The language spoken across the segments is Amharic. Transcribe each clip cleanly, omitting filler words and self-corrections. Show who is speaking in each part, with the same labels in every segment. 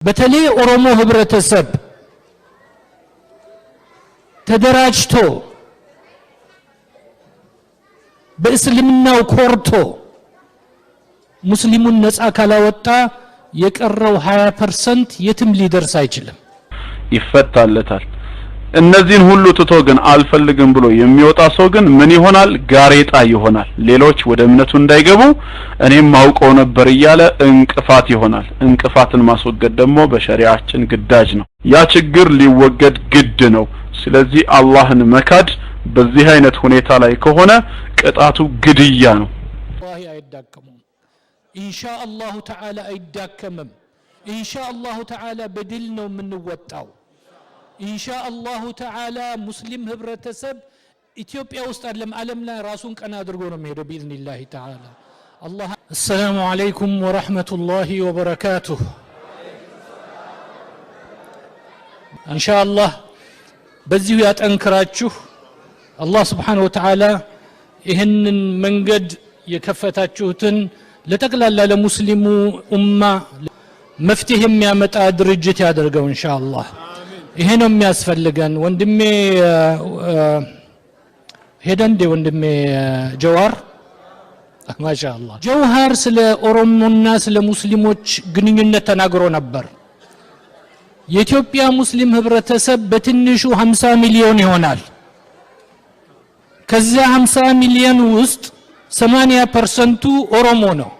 Speaker 1: በተለይ ኦሮሞ ህብረተሰብ ተደራጅቶ በእስልምናው ኮርቶ ሙስሊሙን ነፃ ካላወጣ የቀረው 20% የትም ሊደርስ አይችልም
Speaker 2: ይፈታለታል። እነዚህን ሁሉ ትቶ ግን አልፈልግም ብሎ የሚወጣ ሰው ግን ምን ይሆናል? ጋሬጣ ይሆናል። ሌሎች ወደ እምነቱ እንዳይገቡ እኔም አውቀው ነበር እያለ እንቅፋት ይሆናል። እንቅፋትን ማስወገድ ደግሞ በሸሪዓችን ግዳጅ ነው። ያ ችግር ሊወገድ ግድ ነው። ስለዚህ አላህን መካድ በዚህ አይነት ሁኔታ ላይ ከሆነ ቅጣቱ ግድያ ነው።
Speaker 1: ወላሂ አይዳከሙም። ኢንሻአላሁ ተዓላ አይዳከምም። ኢንሻአላሁ ተዓላ በድል ነው የምንወጣው። ኢንሻአላሁ ተዓላ ሙስሊም ህብረተሰብ ኢትዮጵያ ውስጥ አይደለም ዓለም ላይ ራሱን ቀና አድርጎ ነው የሚሄደው باذنillah ተዓላ። አላህ السلام عليكم ورحمة الله وبركاته ኢንሻአላህ በዚሁ ያጠንክራችሁ። አላህ Subhanahu Wa Ta'ala ይህንን መንገድ የከፈታችሁትን ለጠቅላላ ለሙስሊሙ ኡማ መፍትሄ የሚያመጣ ድርጅት ያደርገው ኢንሻአላህ። ይሄ ነው የሚያስፈልገን። ወንድሜ ሄደንዴ ወንድሜ ጀዋር ማሻአላህ ጀውሃር ስለ ኦሮሞና ስለ ሙስሊሞች ግንኙነት ተናግሮ ነበር። የኢትዮጵያ ሙስሊም ህብረተሰብ በትንሹ 50 ሚሊዮን ይሆናል። ከዚያ 50 ሚሊዮን ውስጥ 80% ኦሮሞ ነው።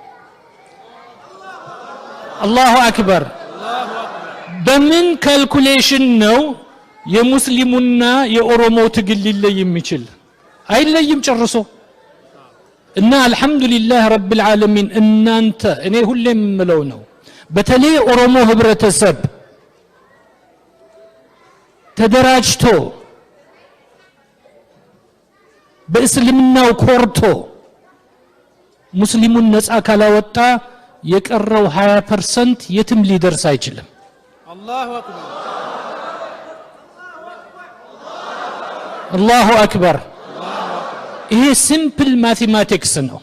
Speaker 1: አላሁ አክበር። በምን ካልኩሌሽን ነው የሙስሊሙና የኦሮሞ ትግል ሊለይ የሚችል? አይለይም ጨርሶ። እና አልহামዱሊላህ ረብል ዓለሚን እናንተ እኔ ሁሌም ምለው ነው በተለይ ኦሮሞ ህብረተሰብ ተደራጅቶ በእስልምናው ኮርቶ ሙስሊሙን ነፃ ካላወጣ የቀረው 20% የትም ሊደርስ አይችልም። አላሁ አክበር አላሁ አክበር። ይሄ ሲምፕል ማቴማቲክስ ነው።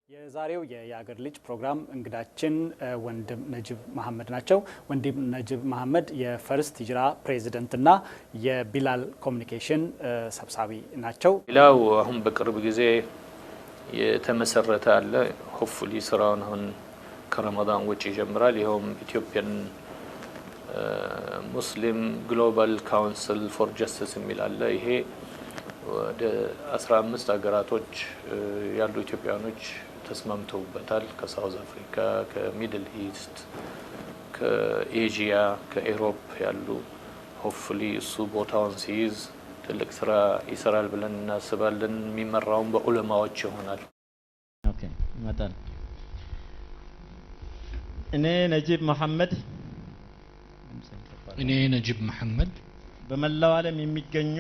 Speaker 3: የዛሬው የያገር ልጅ ፕሮግራም እንግዳችን ወንድም ነጅብ መሐመድ ናቸው። ወንድም ነጅብ መሐመድ የፈርስት ሂጅራ ፕሬዚደንትና የቢላል ኮሙኒኬሽን ሰብሳቢ ናቸው። ቢላው
Speaker 4: አሁን በቅርብ ጊዜ የተመሰረተ አለ። ሆፕፉሊ ስራውን አሁን ከረመዳን ውጪ ይጀምራል። ይሄውም ኢትዮጵያን ሙስሊም ግሎባል ካውንስል ፎር ጀስቲስ የሚል አለ። ይሄ ወደ 15 ሀገራቶች ያሉ ኢትዮጵያኖች ተስማምተውበታል። ከሳውዝ አፍሪካ፣ ከሚድል ኢስት፣ ከኤዥያ፣ ከኤሮፕ ያሉ ሆፕፉሊ እሱ ቦታውን ሲይዝ ትልቅ ስራ ይሰራል ብለን እናስባለን። የሚመራው በዑለማዎች ይሆናል።
Speaker 5: ኦኬ ይመጣል። እኔ ነጂብ መሐመድ በመላው ዓለም የሚገኙ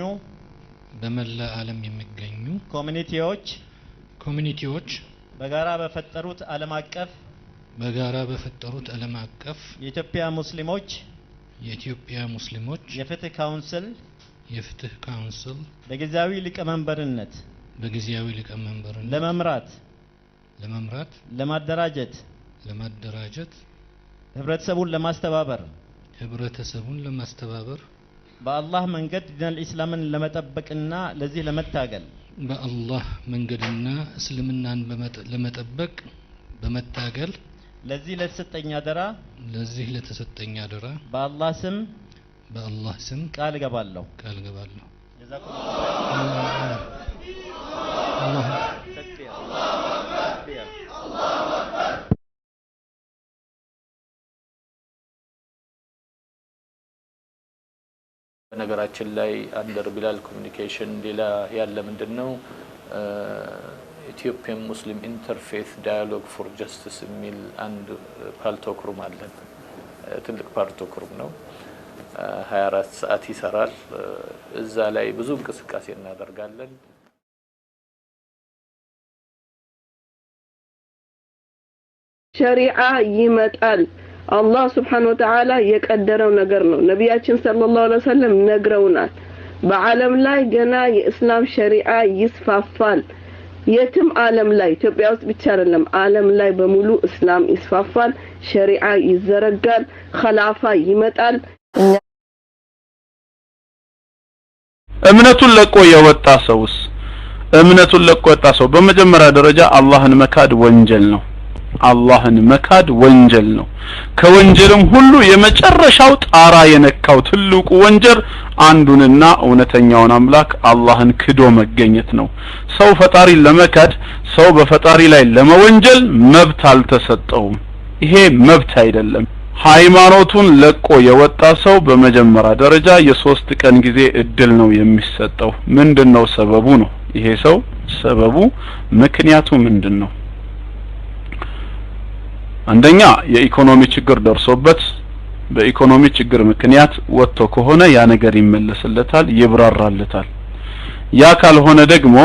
Speaker 5: ኮሚኒቲዎች በጋራ በፈጠሩት ዓለም አቀፍ የኢትዮጵያ ሙስሊሞች የፍትህ ካውንስል በጊዜያዊ ሊቀመንበርነት ለመምራት ለማደራጀት ህብረተሰቡን ለማስተባበር በአላህ መንገድ ዲነል ኢስላምን ለመጠበቅና ለዚህ ለመታገል በአላህ መንገድና እስልምናን በመታገል ለዚህ ለተሰጠኝ አደራ በአላህ ስም ቃል ገባለሁ። አላህ
Speaker 4: በነገራችን ላይ አንደር ቢላል ኮሙኒኬሽን ሌላ ያለ ምንድነው ኢትዮጵያን ሙስሊም ኢንተርፌስ ዳያሎግ ፎር ጀስቲስ የሚል አንድ ፓልቶክሩም አለን። ትልቅ ፓልቶክሩም ነው። 24 ሰዓት ይሰራል። እዛ ላይ ብዙ እንቅስቃሴ እናደርጋለን።
Speaker 6: ሸሪዓ ይመጣል። አላህ Subhanahu Wa Ta'ala የቀደረው ነገር ነው። ነብያችን ሰለላሁ ዐለይሂ ወሰለም ነግረውናል። በዓለም ላይ ገና የእስላም ሸሪዓ ይስፋፋል። የትም ዓለም ላይ ኢትዮጵያ ውስጥ ብቻ አይደለም ዓለም ላይ በሙሉ እስላም ይስፋፋል ሸሪዓ ይዘረጋል ኸላፋ ይመጣል
Speaker 2: እምነቱን ለቆ የወጣ ሰውስ እምነቱን ለቆ የወጣ ሰው በመጀመሪያ ደረጃ አላህን መካድ ወንጀል ነው አላህን መካድ ወንጀል ነው ከወንጀልም ሁሉ የመጨረሻው ጣራ የነካው ትልቁ ወንጀል አንዱንና እውነተኛውን አምላክ አላህን ክዶ መገኘት ነው ሰው ፈጣሪን ለመካድ ሰው በፈጣሪ ላይ ለመወንጀል መብት አልተሰጠውም ይሄ መብት አይደለም ሃይማኖቱን ለቆ የወጣ ሰው በመጀመሪያ ደረጃ የሶስት ቀን ጊዜ እድል ነው የሚሰጠው ምንድነው ሰበቡ ነው ይሄ ሰው ሰበቡ ምክንያቱ ምንድነው አንደኛ የኢኮኖሚ ችግር ደርሶበት በኢኮኖሚ ችግር ምክንያት ወጥቶ ከሆነ ያ ነገር ይመለስለታል ይብራራለታል ያ ካልሆነ ደግሞ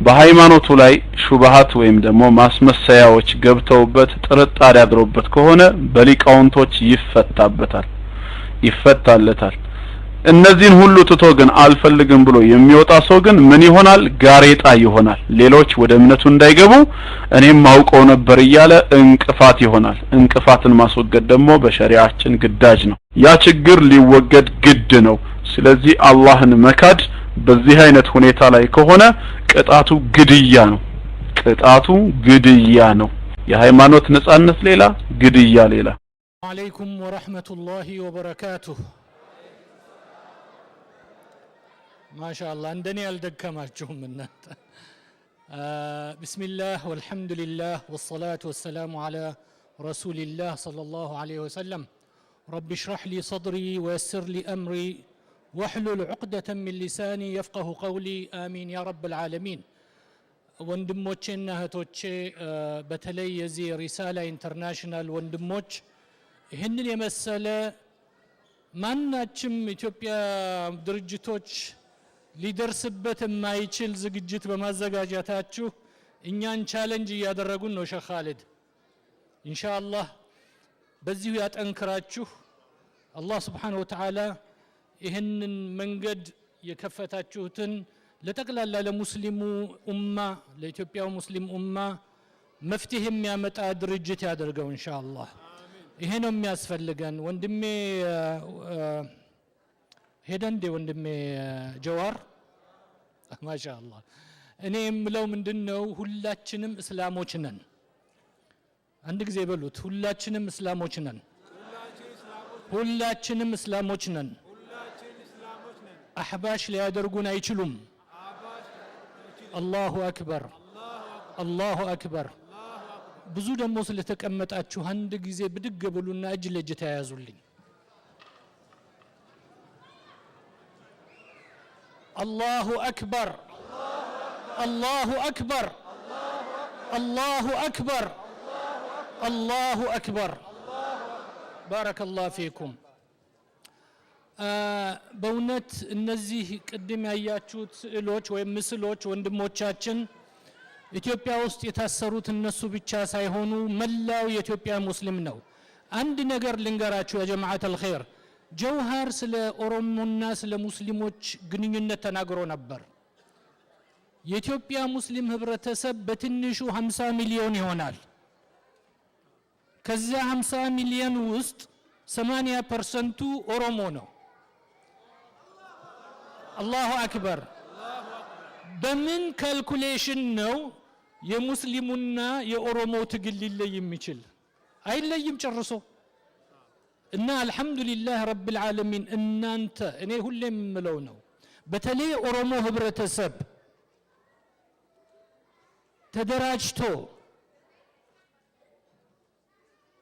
Speaker 2: በሃይማኖቱ ላይ ሹብሃት ወይም ደግሞ ማስመሰያዎች ገብተውበት ጥርጣሬ አድሮበት ከሆነ በሊቃውንቶች ይፈታለታል እነዚህን ሁሉ ትቶ ግን አልፈልግም ብሎ የሚወጣ ሰው ግን ምን ይሆናል ጋሬጣ ይሆናል ሌሎች ወደ እምነቱ እንዳይገቡ እኔም ማውቀው ነበር እያለ እንቅፋት ይሆናል እንቅፋትን ማስወገድ ደግሞ በሸሪዓችን ግዳጅ ነው ያ ችግር ሊወገድ ግድ ነው ስለዚህ አላህን መካድ በዚህ አይነት ሁኔታ ላይ ከሆነ ቅጣቱ ግድያ ነው የሃይማኖት ነጻነት ሌላ ግድያ ሌላ
Speaker 1: አለይኩም ወራህመቱላሂ ወበረካቱሁ ማሻአላህ እንደኔ ያልደከማችሁም እናንተ ቢስሚላህ ወልሐምዱሊላህ ወሰላቱ ወሰላሙ ዐላ ረሱሊላህ ሰለላሁ ዐለይሂ ወሰለም ረቢ ሽራህ ሊ ሰድሪ ወየስር ሊ አምሪ واحلل عقدة من لساني يفقه قولي آمين يا رب العالمين ወንድሞቼና እህቶቼ በተለይ የዚህ ሪሳላ ኢንተርናሽናል ወንድሞች ይህንን የመሰለ ማናችም ኢትዮጵያ ድርጅቶች ሊደርስበት የማይችል ዝግጅት በማዘጋጀታችሁ እኛን ቻሌንጅ እያደረጉን ነው ሼህ ኻሊድ ኢንሻአላህ በዚሁ ያጠንክራችሁ አላህ Subhanahu Wa Ta'ala ይህንን መንገድ የከፈታችሁትን ለጠቅላላ ለሙስሊሙ ኡማ ለኢትዮጵያው ሙስሊም ኡማ መፍትሄ የሚያመጣ ድርጅት ያደርገው ኢንሻአላህ ይሄ ነው የሚያስፈልገን ወንድሜ ሄደንዴ ወንድሜ ጀዋር ማሻአላህ እኔ የምለው ምንድነው ሁላችንም እስላሞች ነን አንድ ጊዜ በሉት ሁላችንም እስላሞች ነን አህባሽ ሊያደርጉን አይችሉም አላሁ አክበር ብዙ ደግሞ ስለተቀመጣችሁ አንድ ጊዜ ብድግ ብሉና እጅ ለእጅ ተያያዙልኝ አላሁ አክበር ባረከላሁ ፊኩም በእውነት እነዚህ ቅድም ያያችሁት ስዕሎች ወይም ምስሎች ወንድሞቻችን ኢትዮጵያ ውስጥ የታሰሩት እነሱ ብቻ ሳይሆኑ መላው የኢትዮጵያ ሙስሊም ነው አንድ ነገር ልንገራችሁ ያ ጀማዓት الخير ጀውሃር ስለ ኦሮሞና ስለ ሙስሊሞች ግንኙነት ተናግሮ ነበር የኢትዮጵያ ሙስሊም ህብረተሰብ በትንሹ 50 ሚሊዮን ይሆናል ከዛ 50 ሚሊዮን ውስጥ 80% ኦሮሞ ነው አላሁ አክበር በምን ካልኩሌሽን ነው የሙስሊሙና የኦሮሞ ትግል ሊለይ የሚችል አይለይም ጨርሶ እና አልহামዱሊላህ ረብል ዓለሚን እናንተ እኔ ሁሌም ምለው ነው በተለይ ኦሮሞ ህብረተሰብ ተደራጅቶ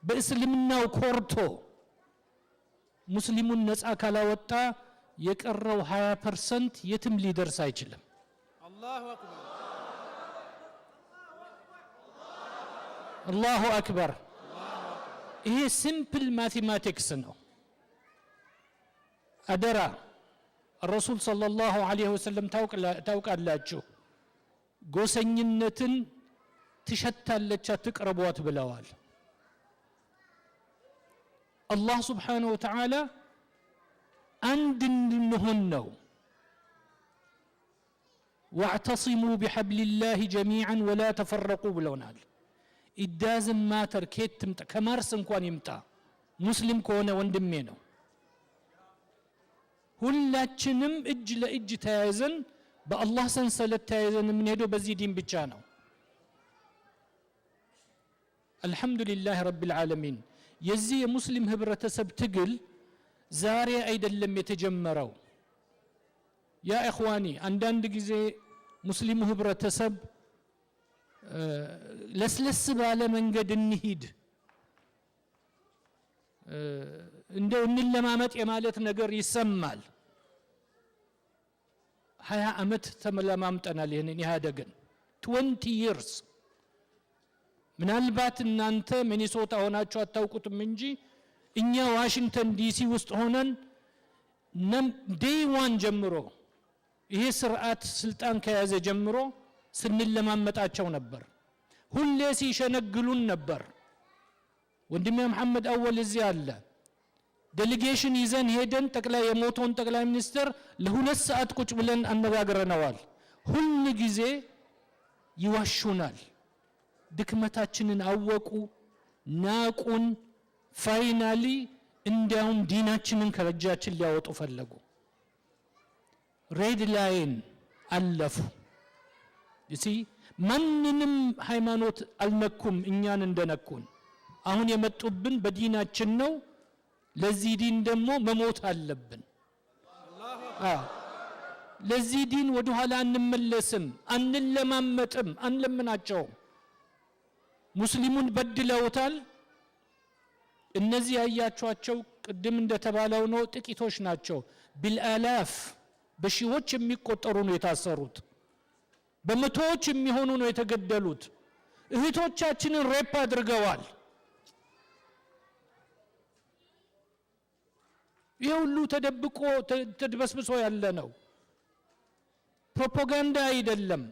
Speaker 1: በእስልምናው ኮርቶ ሙስሊሙን ነፃ ካላወጣ የቀረው 20% የትም ሊደርስ አይችልም አላሁ አክበር ይሄ ሲምፕል ማቴማቲክስ ነው አደራ الرسول صلى الله عليه وسلم ታውቃላችሁ ጎሰኝነትን ትሸታለች አትቅረቧት ብለዋል አላህ Subhanahu Wa Ta'ala አንድ እንድንሆን ነው واعتصموا بحبل الله جميعا ولا تفرقوا ብለውናል it doesn't matter ከየትም ከማርስ እንኳን ይምጣ ሙስሊም ከሆነ ወንድሜ ነው ሁላችንም እጅ ለእጅ ተያይዘን በአላህ ሰንሰለት ተያይዘን የምንሄደው በዚህ ዲን ብቻ ነው አልহামዱሊላህ ረቢል ዓለሚን የዚህ የሙስሊም ህብረተሰብ ትግል ዛሬ አይደለም የተጀመረው ያ ኢኽዋኒ አንዳንድ ጊዜ ሙስሊሙ ህብረተሰብ ለስለስ ባለ መንገድ እንሂድ እንደው እንለማመጥ የማለት ነገር ይሰማል 20 አመት ተመለማምጠናል ይሄንን ያደገን 20 years ምናልባት እናንተ ሚኒሶታ ሆናችሁ አታውቁትም እንጂ እኛ ዋሽንግተን ዲሲ ውስጥ ሆነን ዴይ 1 ጀምሮ ይሄ ስርዓት ስልጣን ከያዘ ጀምሮ ስንለማመጣቸው ነበር ሁሌ ሲሸነግሉን ነበር ወንድሜ መሐመድ አወል እዚህ አለ ዴሌጌሽን ይዘን ሄደን ጠቅላይ የሞቶን ጠቅላይ ሚኒስትር ለ2 ሰዓት ቁጭ ብለን አነጋግረናል ሁሉ ጊዜ ይዋሹናል ድክመታችንን አወቁ ናቁን ፋይናሊ እንዲያውም ዲናችንን ከረጃችን ሊያወጡ ፈለጉ ሬድ ላይን አለፉ ይሲ ማንንም ሃይማኖት አልነኩም እኛን እንደነኩን አሁን የመጡብን በዲናችን ነው ለዚህ ዲን ደግሞ መሞት አለብን ለዚህ ዲን ወደ ኋላ አንመለስም አንለማመጥም አንለምናቸው ሙስሊሙን በድለውታል እነዚህ ያያቸዋቸው ቅድም እንደተባለው ነው ጥቂቶች ናቸው ቢልአላፍ በሺዎች የሚቆጠሩ ነው የታሰሩት በመቶዎች የሚሆኑ ነው የተገደሉት እህቶቻችንን ሬፕ አድርገዋል ይሁሉ ተደብቆ ተድበስብሶ ያለ ነው ፕሮፓጋንዳ አይደለም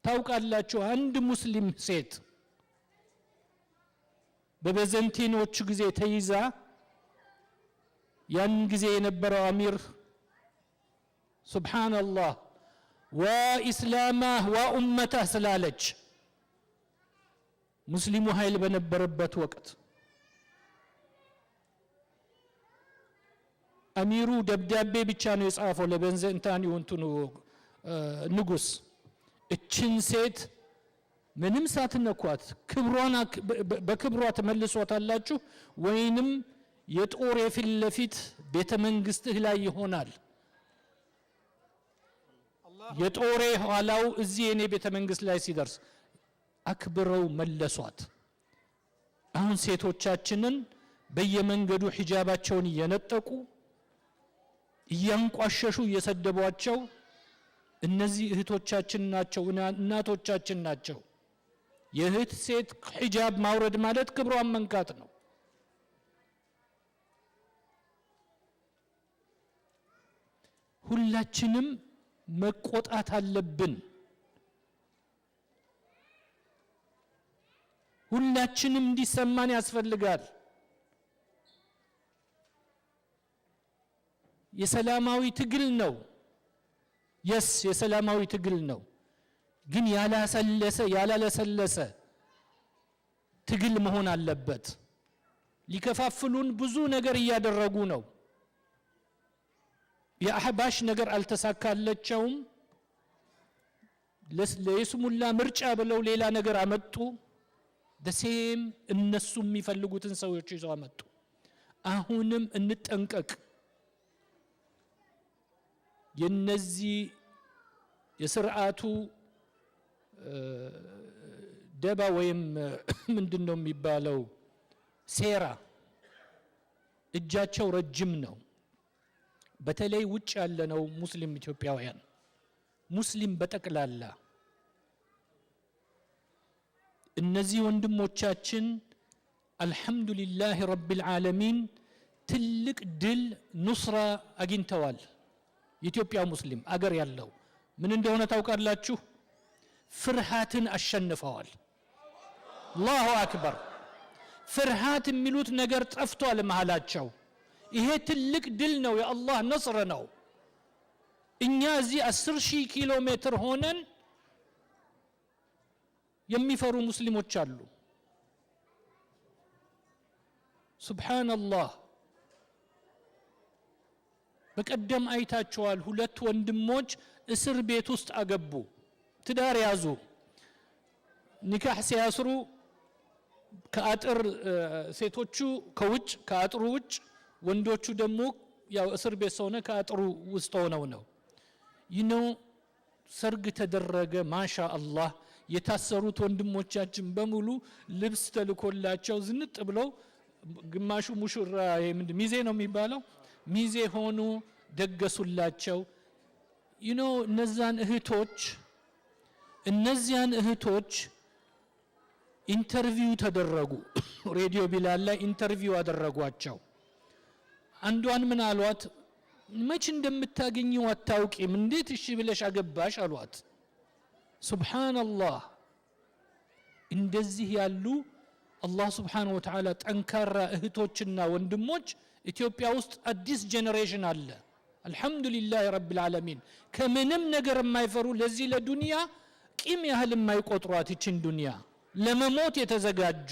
Speaker 1: ታውቃላችሁ አንድ ሙስሊም ሴት በበዘንቲኖች ጊዜ ተይዛ ያን ጊዜ የነበረው አሚር ሱብሃንአላህ ወኢስላማህ ወኡመተህ ስላለች ሙስሊሙ ኃይል በነበረበት ወቅት አሚሩ ደብዳቤ ብቻ ነው የጻፈው ለበንዘንታኒው እንትኑ ንጉስ እችን ሴት ምንም ሳትነኳት ክብሯን በክብሯ ተመልሶታላችሁ ወይንም የጦር የፊት ለፊት ቤተ መንግስትህ ላይ ይሆናል የጦር ኋላው እዚህ የኔ ቤተ መንግስት ላይ ሲደርስ አክብረው መለሷት አሁን ሴቶቻችንን በየመንገዱ ሒጃባቸውን እየነጠቁ እያንቋሸሹ እየሰደቧቸው እነዚህ እህቶቻችን ናቸው እናቶቻችን ናቸው የእህት ሴት ሒጃብ ማውረድ ማለት ክብሯን መንካት ነው ሁላችንም መቆጣት አለብን ሁላችንም እንዲሰማን ያስፈልጋል የሰላማዊ ትግል ነው የሰላማዊ ትግል ነው ግን ያላለሰለሰ ትግል መሆን አለበት ሊከፋፍሉን ብዙ ነገር እያደረጉ ነው የአህባሽ ነገር አልተሳካለቸውም ለይስሙላ ምርጫ ብለው ሌላ ነገር አመጡ ደሴም እነሱ የሚፈልጉትን ሰዎች ይዘው አመጡ አሁንም እንጠንቀቅ የነዚህ የስርዓቱ ደባ ወይም ምንድነው የሚባለው ሴራ እጃቸው ረጅም ነው በተለይ ውጭ ያለነው ሙስሊም ኢትዮጵያውያን ሙስሊም በጠቅላላ እነዚህ ወንድሞቻችን አልহামዱሊላህ ረቢል ዓለሚን ትልቅ ድል ኑስራ አግኝተዋል የኢትዮጵያ ሙስሊም አገር ያለው ምን እንደሆነ ታውቃላችሁ ፍርሃትን አሸንፈዋል አላሁ አክበር ፍርሃት የሚሉት ነገር ጠፍቷል መሐላቸው ይሄ ትልቅ ድል ነው የአላህ ነጽር ነው እኛ እዚህ 10,000 ኪሎ ሜትር ሆነን የሚፈሩ ሙስሊሞች አሉ። ሱብሃንአላህ። በቀደም አይታቸዋል። ሁለት ወንድሞች እስር ቤት ውስጥ አገቡ፣ ትዳር ያዙ። ኒካህ ሲያስሩ ከአጥር ሴቶቹ ከውጭ ከአጥሩ ውጭ፣ ወንዶቹ ደግሞ ያው እስር ቤት ሆነ ከአጥሩ ውስጥ ሆነው ነው። ይነው ሰርግ ተደረገ። ማሻአላህ። የታሰሩት ወንድሞቻችን በሙሉ ልብስ ተልኮላቸው ዝንጥ ብለው፣ ግማሹ ሙሽራ ሚዜ ነው የሚባለው፣ ሚዜ ሆኑ፣ ደገሱላቸው። እነዚያን እህቶች ኢንተርቪው ተደረጉ። ሬዲዮ ቢላል ላይ ኢንተርቪው አደረጓቸው። አንዷን ምን አሏት? መች እንደምታገኘው አታውቂም፣ እንዴት እሺ ብለሽ አገባሽ አሏት። ሱብሃንአላህ። እንደዚህ ያሉ አላህ Subhanahu Wa Ta'ala ጠንካራ እህቶችና ወንድሞች ኢትዮጵያ ውስጥ አዲስ ጄኔሬሽን አለ። አልহামዱሊላህ ረብል ዓለሚን። ከምንም ነገር የማይፈሩ፣ ለዚህ ለዱንያ ቂም ያህል የማይቆጥሯት ይችን ዱንያ ለመሞት የተዘጋጁ።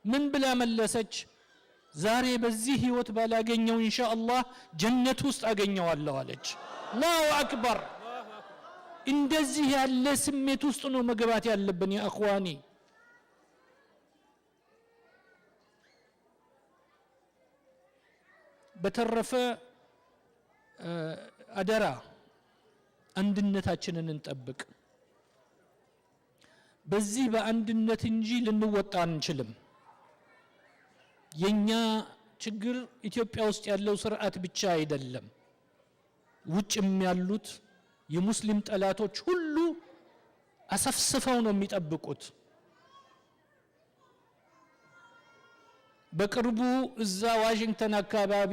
Speaker 1: ምን ብላ መለሰች? ዛሬ በዚህ ህይወት ባላገኘው ኢንሻአላህ ጀነት ውስጥ አገኘዋለሁ አለች። አላሁ አክበር። እንደዚህ ያለ ስሜት ውስጥ ነው መግባት ያለብን ያ اخواني። በተረፈ አደራ አንድነታችንን እንጠብቅ። በዚህ በአንድነት እንጂ ልንወጣ አንችልም። የኛ ችግር ኢትዮጵያ ውስጥ ያለው ስርዓት ብቻ አይደለም። ውጭም ያሉት የሙስሊም ጠላቶች ሁሉ አሰፍስፈው ነው የሚጠብቁት። በቅርቡ እዛ ዋሽንግተን አካባቢ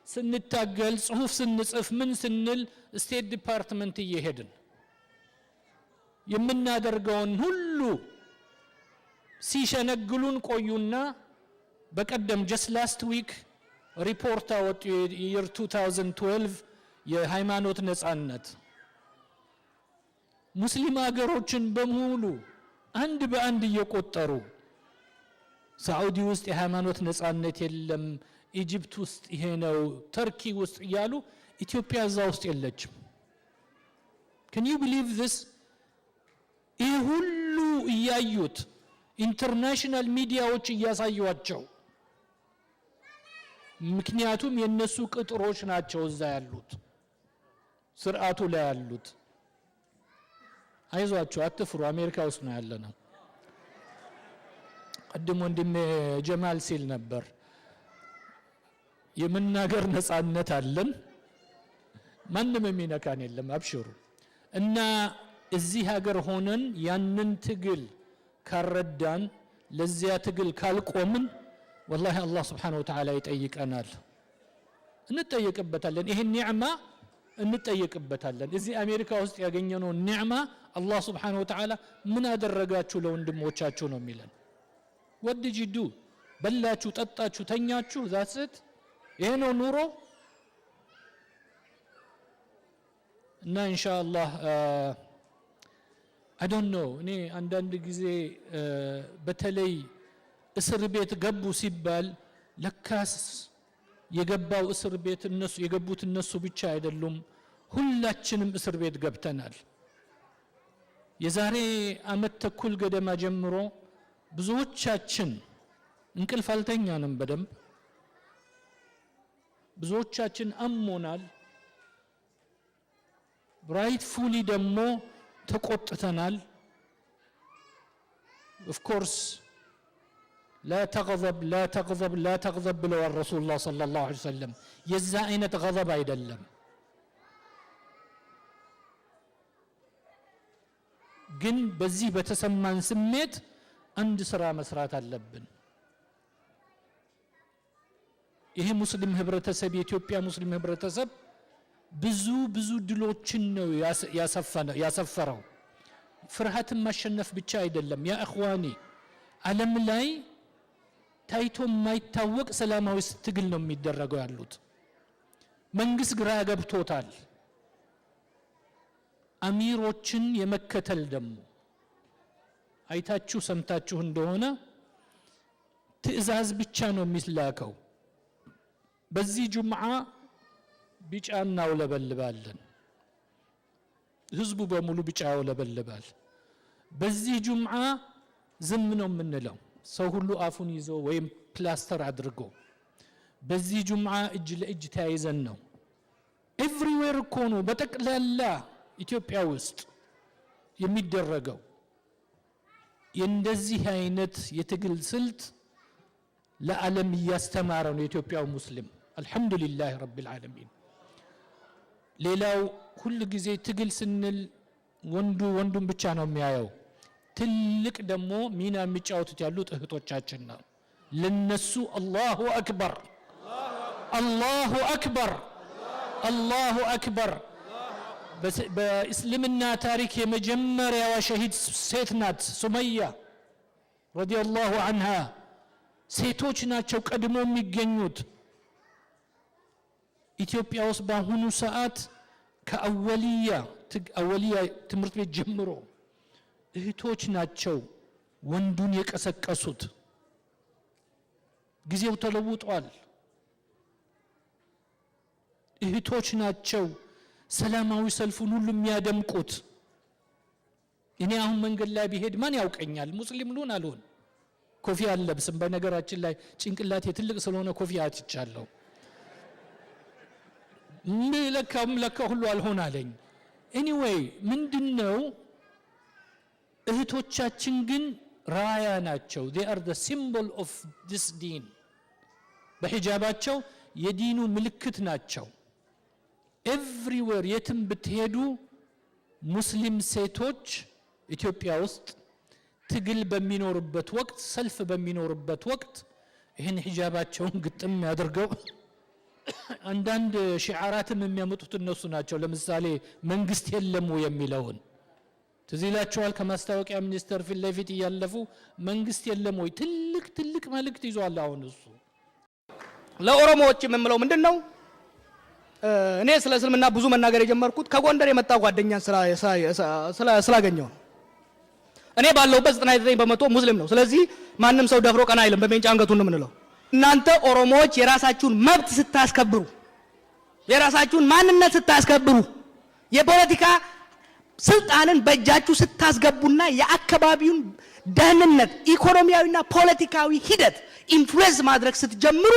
Speaker 1: ስንታገል ጽሁፍ ስንጽፍ ምን ስንል ስቴት ዲፓርትመንት እየሄድን የምናደርገውን ሁሉ ሲሸነግሉን ቆዩና በቀደም just last week ሪፖርት አወጡ። የየር 2012 የሃይማኖት ነጻነት ሙስሊም ሀገሮችን በሙሉ አንድ በአንድ እየቆጠሩ ሳዑዲ ውስጥ የሃይማኖት ነጻነት የለም፣ ኢጅፕት ውስጥ ይሄ ነው፣ ተርኪ ውስጥ እያሉ ኢትዮጵያ እዛ ውስጥ የለችም። can you believe this? ይሄ ሁሉ እያዩት ኢንተርናሽናል ሚዲያዎች እያሳዩዋቸው፣ ምክንያቱም የነሱ ቅጥሮች ናቸው እዛ ያሉት ስርዓቱ ላይ ያሉት። አይዟችሁ አትፍሩ፣ አሜሪካ ውስጥ ነው ያለነው። ቀድሞ ወንድሜ ጀማል ሲል ነበር የመናገር ነጻነት አለን፣ ማንም የሚነካን የለም፣ አብሽሩ። እና እዚህ ሀገር ሆነን ያንን ትግል ካረዳን፣ ለዚያ ትግል ካልቆምን والله الله سبحانه وتعالى ይጠይቀናል፣ እንጠየቅበታለን። ይሄን ኒዕማ እንጠየቅበታለን። እዚህ አሜሪካ ውስጥ ያገኘነው ኒዕማ አላህ سبحانه وتعالى ምን አደረጋችሁ ለወንድሞቻችሁ ነው የሚለን። what did you do? በላችሁ፣ ጠጣችሁ፣ ተኛችሁ፣ that's it? ይሄ ነው ኑሮ። እና ኢንሻአላህ I don't know እኔ አንዳንድ ጊዜ በተለይ እስር ቤት ገቡ ሲባል ለካስ የገባው እስር ቤት እነሱ የገቡት እነሱ ብቻ አይደሉም፣ ሁላችንም እስር ቤት ገብተናል። የዛሬ አመት ተኩል ገደማ ጀምሮ ብዙዎቻችን እንቅልፍ አልተኛንም በደንብ፣ ብዙዎቻችን አሞናል፣ ራይትፉሊ ደግሞ ተቆጥተናል። of course لا تغضب لا تغضب لا تغضب ብለው الرسول الله صلى الله عليه وسلم የዛ አይነት غضب አይደለም። ግን በዚህ በተሰማን ስሜት አንድ ስራ መስራት አለብን። ይሄ ሙስሊም ህብረተሰብ የኢትዮጵያ ሙስሊም ህብረተሰብ ብዙ ድሎችን ነው ያሰፈረው። ፍርሃትን ማሸነፍ ብቻ አይደለም ያ اخواني፣ ዓለም ላይ ታይቶ የማይታወቅ ሰላማዊ ትግል ነው የሚደረገው ያሉት። መንግስት ግራ ገብቶታል። አሚሮችን የመከተል ደግሞ አይታችሁ ሰምታችሁ እንደሆነ ትእዛዝ ብቻ ነው የሚላከው በዚህ ጁምዓ ቢጫ እናውለበልባለን ህዝቡ በሙሉ ቢጫ ያውለበልባል በዚህ ጁምዓ ዝም ነው የምንለው ሰው ሁሉ አፉን ይዞ ወይም ፕላስተር አድርጎ በዚህ ጁምዓ እጅ ለእጅ ተያይዘን ነው ኤቭሪዌር እኮ ነው በጠቅላላ ኢትዮጵያ ውስጥ የሚደረገው የእንደዚህ አይነት የትግል ስልት ለዓለም ያስተማረ ነው የኢትዮጵያው ሙስሊም አልহামዱሊላህ ረብል ዓለሚን ሌላው ሁሉ ጊዜ ትግል ስንል ወንዱን ብቻ ነው የሚያየው ትልቅ ደግሞ ሚና የሚጫወቱት ያሉት እህቶቻችን ነው ለነሱ አላሁ አክበር አላሁ አክበር አላሁ አክበር በእስልምና ታሪክ የመጀመሪያዋ ሸሂድ ሴት ናት ሱመያ ረዲየላሁ ዐንሃ ሴቶች ናቸው ቀድሞ የሚገኙት ኢትዮጵያ ውስጥ በአሁኑ ሰዓት ከአወሊያ ትምህርት ቤት ጀምሮ እህቶች ናቸው ወንዱን የቀሰቀሱት ጊዜው ተለውጧል እህቶች ናቸው ሰላማዊ ሰልፉን ሁሉ የሚያደምቁት እኔ አሁን መንገድ ላይ ቢሄድ ማን ያውቀኛል ሙስሊም ልሆን አልሆን ኮፊያ አለብስም በነገራችን ላይ ጭንቅላቴ ትልቅ ስለሆነ ኮፊያ አትቻለሁ ለካ ሁሉ አልሆን አለኝ ኤኒዌይ ምንድነው እህቶቻችን ግን ራያ ናቸው they are the symbol of this deen በሂጃባቸው የዲኑ ምልክት ናቸው everywhere የትም ብትሄዱ ሙስሊም ሴቶች ኢትዮጵያ ውስጥ ትግል በሚኖርበት ወቅት ሰልፍ በሚኖርበት ወቅት ይሄን ሂጃባቸውን ግጥም ያድርገው አንዳንድ ሺዓራትም የሚያመጡት እነሱ ናቸው ለምሳሌ መንግስት የለም የሚለውን ትዚላቸዋል ከማስታወቂያ ሚኒስተር ፊት ለፊት ያለፉ መንግስት የለም ወይ ትልቅ መልእክት ይዟል አሁን እሱ
Speaker 7: ለኦሮሞዎች የምምለው ምንድነው እኔ ስለ እስልምና ብዙ መናገር የጀመርኩት ከጎንደር የመጣ ጓደኛን ስላገኘው እኔ ባለውበት 99% ሙስሊም ነው ስለዚህ ማንም ሰው ደፍሮ ቀና አይልም በሜንጫ አንገቱን ነው ምንለው እናንተ ኦሮሞዎች የራሳችሁን መብት ስታስከብሩ የራሳችሁን ማንነት ስታስከብሩ የፖለቲካ ስልጣንን በእጃችሁ ስታስገቡና የአካባቢውን ደህንነት ኢኮኖሚያዊና ፖለቲካዊ ሂደት ኢንፍሉዌንስ ማድረግ ስትጀምሩ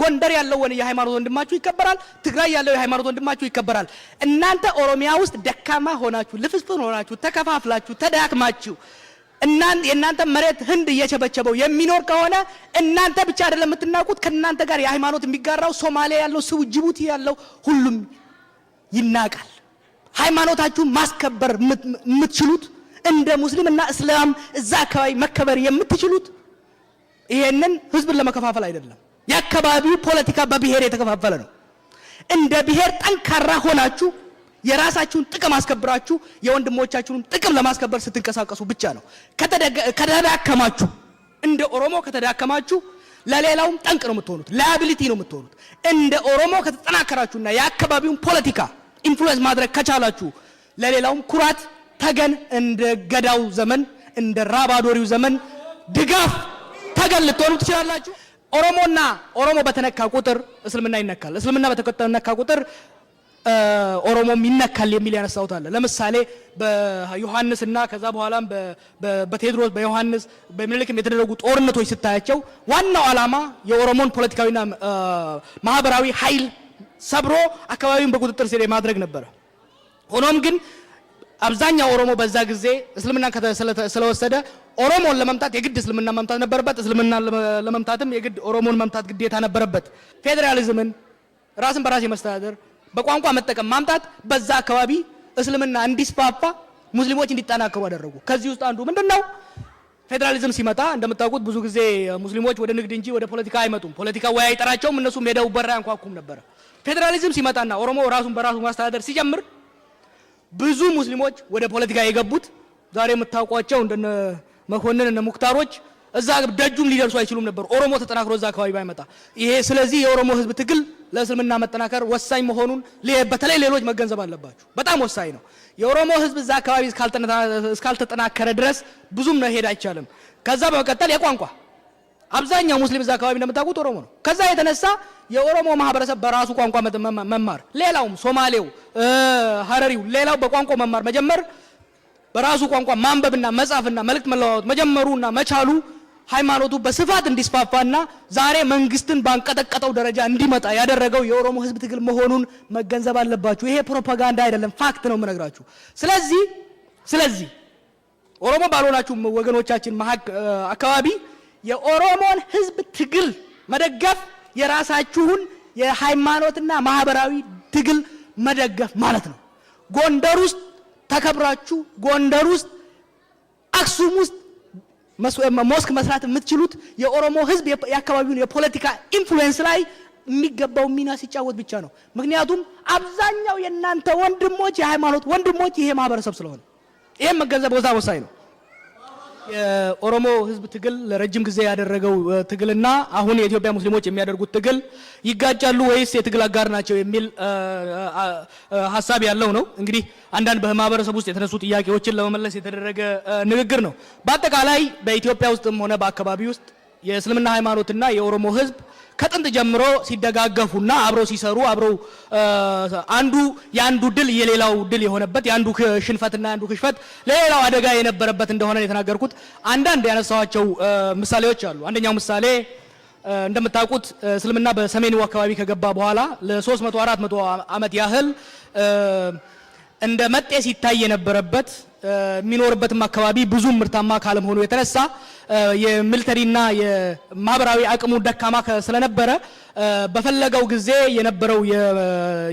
Speaker 7: ጎንደር ያለው የሃይማኖት ወንድማችሁ ይከበራል ትግራይ ያለው የሃይማኖት ወንድማችሁ ይከበራል እናንተ ኦሮሚያ ውስጥ ደካማ ሆናችሁ ልፍስፍን ሆናችሁ ተከፋፍላችሁ ተዳክማችሁ የእናንተ መሬት ህንድ እየቸበቸበው የሚኖር ከሆነ እናንተ ብቻ አይደለም የምትናቁት ከእናንተ ጋር የሃይማኖት የሚጋራው ሶማሊያ ያለው ጅቡቲ ያለው ሁሉም ይናቃል ሃይማኖታችሁን ማስከበር የምትችሉት እንደ ሙስሊምና እስላም እዛ አካባቢ መከበር የምትችሉት ይሄንን ህዝብን ለመከፋፈል አይደለም የአካባቢው ፖለቲካ በብሔር የተከፋፈለ ነው እንደ ብሔር ጠንካራ ሆናችሁ የራሳችሁን ጥቅም አስከብራችሁ የወንድሞቻችሁን ጥቅም ለማስከበር ስትንቀሳቀሱ ብቻ ነው ከተዳከማችሁ እንደ ኦሮሞ ከተዳከማችሁ ለሌላውም ጠንቅ ነው የምትሆኑት ላያቢሊቲ ነው የምትሆኑት እንደ ኦሮሞ ከተጠናከራችሁና የአካባቢውን ፖለቲካ ኢንፍሉዌንስ ማድረግ ከቻላችሁ ለሌላውም ኩራት ተገን እንደ ገዳው ዘመን እንደ ራባዶሪው ዘመን ድጋፍ ተገን ልትሆኑ ትችላላችሁ ኦሮሞ በተነካ ቁጥር እስልምና ይነካል እስልምና በተነካ ቁጥር ኦሮሞም ይነካል የሚል ያነሳውት አለ ለምሳሌ በዮሐንስና ከዛ በኋላም በቴድሮስ በዮሐንስ በሚልክም የተደረጉ ጦርነቶች ስታያቸው ዋናው ዓላማ የኦሮሞን ፖለቲካዊና ማህበራዊ ኃይል ሰብሮ አካባቢውን በቁጥጥር ስር ማድረግ ነበር ሆኖም ግን አብዛኛው ኦሮሞ በዛ ጊዜ እስልምና ስለወሰደ ኦሮሞን ለመምታት የግድ እስልምና መምታት ነበረበት እስልምና ለመምታትም የግድ ኦሮሞን መምታት ግዴታ ነበረበት ፌደራሊዝምን ራስን በራስ የመስተዳደር በቋንቋ መጠቀም ማምጣት በዛ አካባቢ እስልምና እንዲስፋፋ ሙስሊሞች እንዲጠናከሩ አደረጉ ከዚህ ውስጥ አንዱ ምንድነው ፌደራሊዝም ሲመጣ እንደምታውቁት ብዙ ጊዜ ሙስሊሞች ወደ ንግድ እንጂ ወደ ፖለቲካ አይመጡም ፖለቲካ ወይ አይጠራቸውም እነሱ ሄደው በራ አንኳኩም ነበር ፌደራሊዝም ሲመጣና ኦሮሞ ራሱን በራሱ ማስተዳደር ሲጀምር ብዙ ሙስሊሞች ወደ ፖለቲካ የገቡት ዛሬ የምታውቋቸው እንደነ መኮንን እና ሙክታሮች እዛ ደጁም ሊደርሱ አይችሉም ነበር ኦሮሞ ተጠናክሮ እዛ አካባቢ ባይመጣ። ይሄ ስለዚህ የኦሮሞ ህዝብ ትግል ለእስልምና መጠናከር ወሳኝ መሆኑን በተለይ ሌሎች መገንዘብ አለባችሁ። በጣም ወሳኝ ነው። የኦሮሞ ህዝብ እዛ አካባቢ እስካልተጠናከረ ድረስ ብዙም ነው ሄድ አይቻልም። ከዛ በመቀጠል የቋንቋ አብዛኛው ሙስሊም እዛ አካባቢ እንደምታውቁት ኦሮሞ ነው። ከዛ የተነሳ የኦሮሞ ማህበረሰብ በራሱ ቋንቋ መማር፣ ሌላውም ሶማሌው፣ ሀረሪው ሌላው በቋንቋ መማር መጀመር፣ በራሱ ቋንቋ ማንበብና መጻፍና መልእክት መለዋወጥ መጀመሩና መቻሉ ሃይማኖቱ በስፋት እንዲስፋፋና ዛሬ መንግስትን ባንቀጠቀጠው ደረጃ እንዲመጣ ያደረገው የኦሮሞ ህዝብ ትግል መሆኑን መገንዘብ አለባችሁ። ይሄ ፕሮፓጋንዳ አይደለም፣ ፋክት ነው የምነግራችሁ። ስለዚህ ኦሮሞ ባልሆናችሁ ወገኖቻችን አካባቢ የኦሮሞን ህዝብ ትግል መደገፍ የራሳችሁን የሃይማኖትና ማህበራዊ ትግል መደገፍ ማለት ነው። ጎንደር ውስጥ ተከብራችሁ ጎንደር ውስጥ አክሱም ውስጥ ሞስክ መስራት የምትችሉት የኦሮሞ ህዝብ የአካባቢውን የፖለቲካ ኢንፍሉዌንስ ላይ የሚገባው ሚና ሲጫወት ብቻ ነው። ምክንያቱም አብዛኛው የናንተ ወንድሞች የሃይማኖት ወንድሞች ይሄ ማህበረሰብ ስለሆነ ይሄን መገንዘብ ወሳኝ ነው። የኦሮሞ ህዝብ ትግል ለረጅም ጊዜ ያደረገው ትግልና አሁን የኢትዮጵያ ሙስሊሞች የሚያደርጉት ትግል ይጋጫሉ ወይስ የትግል አጋር ናቸው የሚል ሐሳብ ያለው ነው። እንግዲህ አንዳንድ በማህበረሰብ ውስጥ የተነሱ ጥያቄዎችን ለመመለስ የተደረገ ንግግር ነው። በአጠቃላይ በኢትዮጵያ ውስጥም ሆነ በአካባቢ ውስጥ የእስልምና ሃይማኖትና የኦሮሞ ህዝብ ከጥንት ጀምሮ ሲደጋገፉና አብረው ሲሰሩ አብረው አንዱ ያንዱ ድል የሌላው ድል የሆነበት ያንዱ ሽንፈትና ያንዱ ክሽፈት ለሌላው አደጋ የነበረበት እንደሆነ የተናገርኩት አንዳንድ ያነሳዋቸው ምሳሌዎች አሉ። አንደኛው ምሳሌ እንደምታውቁት እስልምና በሰሜኑ አካባቢ ከገባ በኋላ ለ300 400 ዓመት ያህል እንደ መጤ ሲታይ የነበረበት የሚኖርበትም አካባቢ ብዙ ምርታማ ካለመሆኑ የተነሳ የሚሊተሪና የማህበራዊ አቅሙ ደካማ ስለነበረ በፈለገው ጊዜ የነበረው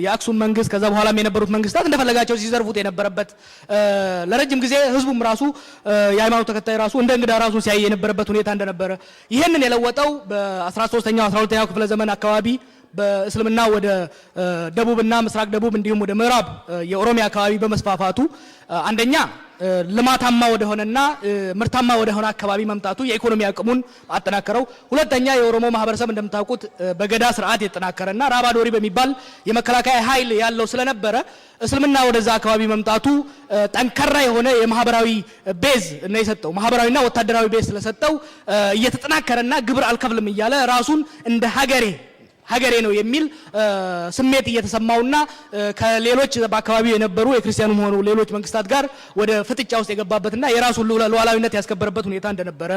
Speaker 7: የአክሱም መንግስት ከዛ በኋላም የነበሩት መንግስታት እንደፈለጋቸው ሲዘርፉት የነበረበት ለረጅም ጊዜ ህዝቡም ራሱ የሃይማኖት ተከታይ ራሱ እንደ እንግዳ ራሱ ሲያይ የነበረበት ሁኔታ እንደነበረ ይሄንን የለወጠው በ13ኛው 12ኛው ክፍለ ዘመን አካባቢ በእስልምና ወደ ደቡብና ምስራቅ ደቡብ እንዲሁም ወደ ምዕራብ የኦሮሚያ አካባቢ በመስፋፋቱ አንደኛ ልማታማ ወደሆነና ምርታማ ወደሆነ አካባቢ መምጣቱ የኢኮኖሚ አቅሙን አጠናከረው። ሁለተኛ የኦሮሞ ማህበረሰብ እንደምታውቁት በገዳ ስርዓት የተጠናከረና ራባዶሪ በሚባል የመከላከያ ኃይል ያለው ስለነበረ እስልምና ወደዛ አካባቢ መምጣቱ ጠንካራ የሆነ የማህበራዊ ቤዝ ነው የሰጠው። ማህበራዊና ወታደራዊ ቤዝ ስለሰጠው እየተጠናከረና ግብር አልከፍልም እያለ ራሱን እንደ ሀገሬ ነው የሚል ስሜት እየተሰማውና ከሌሎች በአካባቢው የነበሩ የክርስቲያኑም ሆኑ ሌሎች መንግስታት ጋር ወደ ፍጥጫ ውስጥ የገባበትና የራሱን ሉዓላዊነት ያስከበረበት ሁኔታ እንደነበረ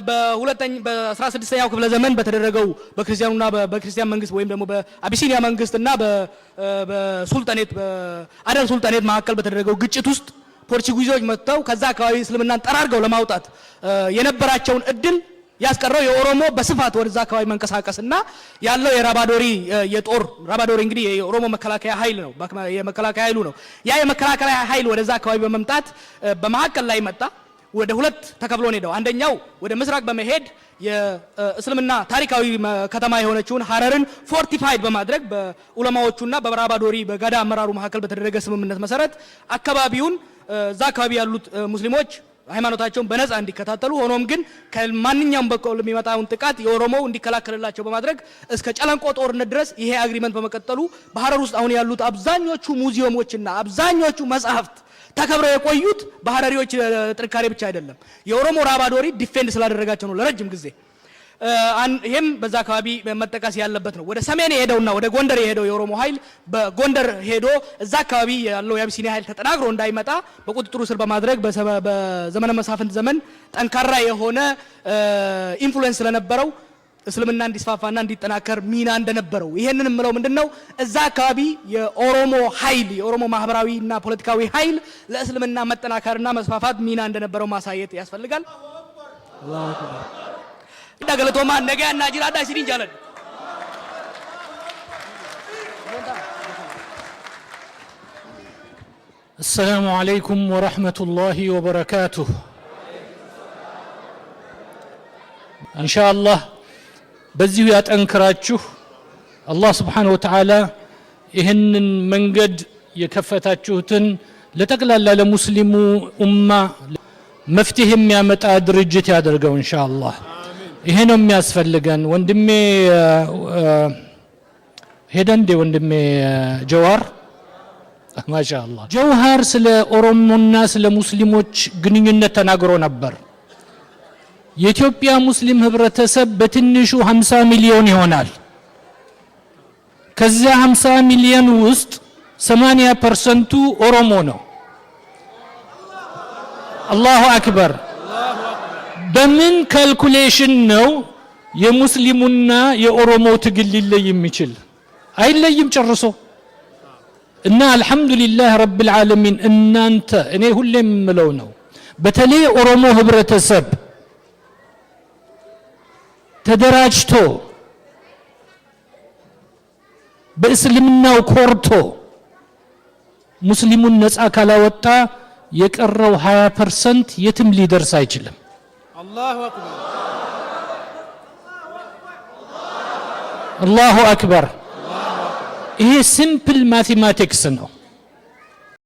Speaker 7: በ16ኛው ክፍለ ዘመን በተደረገው በክርስቲያኑና በክርስቲያን መንግስት ወይም ደግሞ በአቢሲኒያ መንግስትና በሱልጣኔት በአደል ሱልጣኔት መካከል በተደረገው ግጭት ውስጥ ፖርቹጊዞች መጥተው ከዛ አካባቢ እስልምናን ጠራርገው ለማውጣት የነበራቸውን እድል ያስቀረው የኦሮሞ በስፋት ወደዛ አካባቢ መንቀሳቀስና ያለው የራባዶሪ የጦር ራባዶሪ እንግዲህ የኦሮሞ መከላከያ ኃይል ነው የመከላከያ ኃይሉ ነው። ያ የመከላከያ ኃይል ወደዛ አካባቢ በመምጣት በመሐከል ላይ መጣ። ወደ ሁለት ተከፍሎ ነው። አንደኛው ወደ ምስራቅ በመሄድ የእስልምና ታሪካዊ ከተማ የሆነችውን ሐረርን ፎርቲፋይድ በማድረግ በኡለማዎቹና በራባዶሪ በጋዳ አመራሩ መካከል በተደረገ ስምምነት መሰረት አካባቢውን እዛ አካባቢ ያሉት ሙስሊሞች ሃይማኖታቸውን በነፃ እንዲከታተሉ ሆኖም ግን ከማንኛውም በኩል የሚመጣውን ጥቃት የኦሮሞው እንዲከላከልላቸው በማድረግ እስከ ጨለንቆ ጦርነት ድረስ ይሄ አግሪመንት በመቀጠሉ በሐረር ውስጥ አሁን ያሉት አብዛኞቹ ሙዚየሞችና አብዛኞቹ መጻሕፍት ተከብረው የቆዩት በሐረሪዎች ጥንካሬ ብቻ አይደለም፣ የኦሮሞ ራባዶሪ ዲፌንድ ስላደረጋቸው ነው ለረጅም ጊዜ። ይሄም በዛ አካባቢ መጠቀስ ያለበት ነው። ወደ ሰሜን የሄደውና ወደ ጎንደር የሄደው የኦሮሞ ኃይል በጎንደር ሄዶ እዛ አካባቢ ያለው የአቢሲኒያ ኃይል ተጠናክሮ እንዳይመጣ በቁጥጥሩ ስር በማድረግ በዘመነ መሳፍንት ዘመን ጠንካራ የሆነ ኢንፍሉዌንስ ስለነበረው እስልምና እንዲስፋፋና እንዲጠናከር ሚና እንደነበረው ይሄንን ምለው ምንድነው እዛ አካባቢ የኦሮሞ ኃይል የኦሮሞ ማህበራዊና ፖለቲካዊ ኃይል ለእስልምና መጠናከርና መስፋፋት ሚና እንደነበረው ማሳየት ያስፈልጋል። አላሁ አክበር ዳገለቶማ ነገያና ጅራዳ ሲሪን ጃለን
Speaker 1: السلام عليكم ورحمة الله وبركاته إن شاء الله በዚሁ ያጠንክራችሁ አላህ Subhanahu Wa Ta'ala ይህንን መንገድ የከፈታችሁትን ለጠቅላላ ለሙስሊሙ ኡማ መፍትሄ የሚያመጣ ድርጅት ያደርገው ኢንሻአላህ ይሄ ነው የሚያስፈልገን ወንድሜ ሄደንዴ ወንድሜ ጀዋር ማሻአላህ ጀውሃር ስለ ኦሮሞና ስለ ሙስሊሞች ግንኙነት ተናግሮ ነበር የኢትዮጵያ ሙስሊም ህብረተሰብ በትንሹ 50 ሚሊዮን ይሆናል ከዛ 50 ሚሊዮን ውስጥ 80% ኦሮሞ ነው አላሁ አክበር በምን ካልኩሌሽን ነው የሙስሊሙና የኦሮሞ ትግል ሊለይ የሚችል አይለይም ጨርሶ እና አልহামዱሊላህ ረብል ዓለሚን እናንተ እኔ ሁሌም ምለው ነው በተለይ ኦሮሞ ህብረተሰብ ተደራጅቶ በእስልምናው ኮርቶ ሙስሊሙን ነፃ ካላወጣ የቀረው 20% የትም ሊደርስ አይችልም አላሁ አክበር አላሁ አክበር ይሄ ሲምፕል ማቴማቲክስ ነው